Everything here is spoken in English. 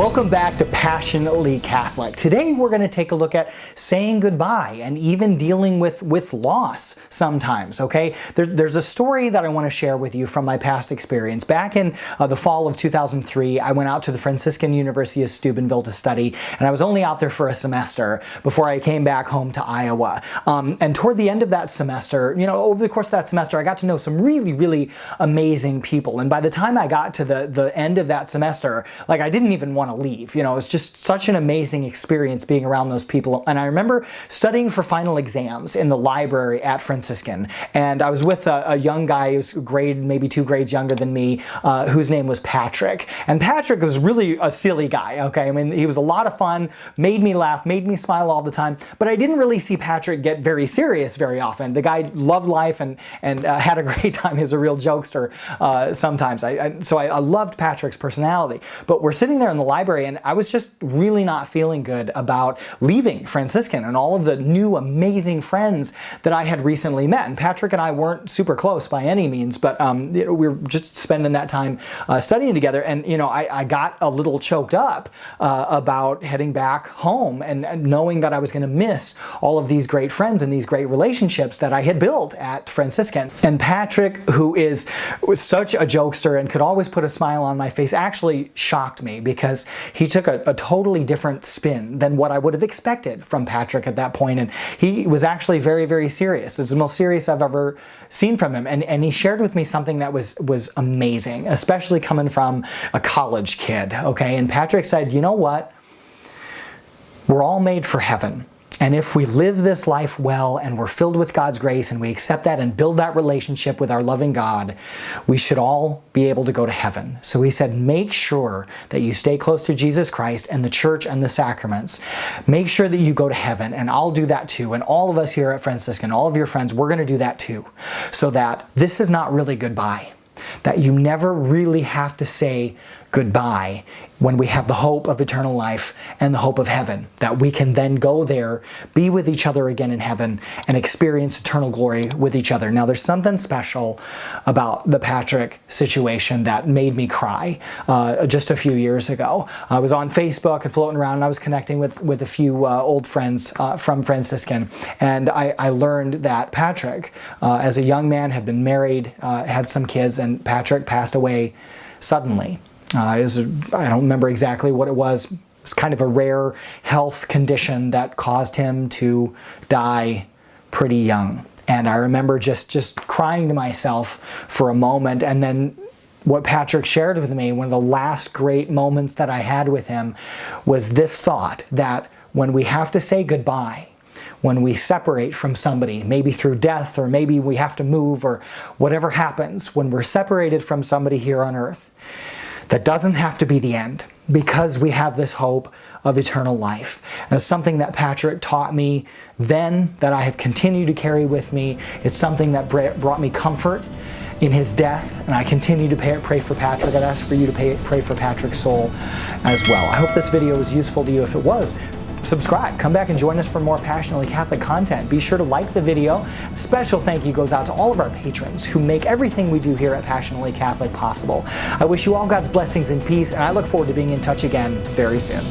Welcome back to Passionately Catholic. Today we're going to take a look at saying goodbye and even dealing with loss sometimes, okay? There's a story that I want to share with you from my past experience. Back in the fall of 2003, I went out to the Franciscan University of Steubenville to study, and I was only out there for a semester before I came back home to Iowa. And toward the end of that semester, over the course of that semester, I got to know some really, really amazing people. And by the time I got to the end of that semester, like, I didn't even want to leave. It was just such an amazing experience being around those people. And I remember studying for final exams in the library at Franciscan, and I was with a young guy who was maybe 2 grades younger than me, whose name was Patrick. And Patrick was really a silly guy, okay? I mean, he was a lot of fun, made me laugh, made me smile all the time, but I didn't really see Patrick get very serious very often. The guy loved life and had a great time. He was a real jokester sometimes. So I loved Patrick's personality. But we're sitting there in the library, and I was just really not feeling good about leaving Franciscan and all of the new amazing friends that I had recently met. And Patrick and I weren't super close by any means, but we were just spending that time studying together. And I got a little choked up about heading back home and knowing that I was going to miss all of these great friends and these great relationships that I had built at Franciscan. And Patrick, who was such a jokester and could always put a smile on my face, actually shocked me, because he took a totally different spin than what I would have expected from Patrick at that point. And he was actually very, very serious. It's the most serious I've ever seen from him. And he shared with me something that was amazing, especially coming from a college kid, okay? And Patrick said, you know what? We're all made for heaven. And if we live this life well and we're filled with God's grace and we accept that and build that relationship with our loving God, we should all be able to go to heaven. So he said, make sure that you stay close to Jesus Christ and the church and the sacraments. Make sure that you go to heaven, and I'll do that too. And all of us here at Franciscan, all of your friends, we're going to do that too. So that this is not really goodbye. That you never really have to say goodbye when we have the hope of eternal life and the hope of heaven, that we can then go there, be with each other again in heaven, and experience eternal glory with each other. Now, there's something special about the Patrick situation that made me cry just a few years ago. I was on Facebook and floating around, and I was connecting with a few old friends from Franciscan, and I learned that Patrick, as a young man, had been married, had some kids, and Patrick passed away suddenly. I don't remember exactly what it was. It was kind of a rare health condition that caused him to die pretty young. And I remember just crying to myself for a moment. And then what Patrick shared with me, one of the last great moments that I had with him, was this thought, that when we have to say goodbye, when we separate from somebody, maybe through death, or maybe we have to move, or whatever happens, when we're separated from somebody here on earth, that doesn't have to be the end, because we have this hope of eternal life. And it's something that Patrick taught me then, that I have continued to carry with me. It's something that brought me comfort in his death, and I continue to pray for Patrick. I'd ask for you to pray for Patrick's soul as well. I hope this video was useful to you. If it was, subscribe. Come back and join us for more Passionately Catholic content. Be sure to like the video. A special thank you goes out to all of our patrons who make everything we do here at Passionately Catholic possible. I wish you all God's blessings and peace, and I look forward to being in touch again very soon.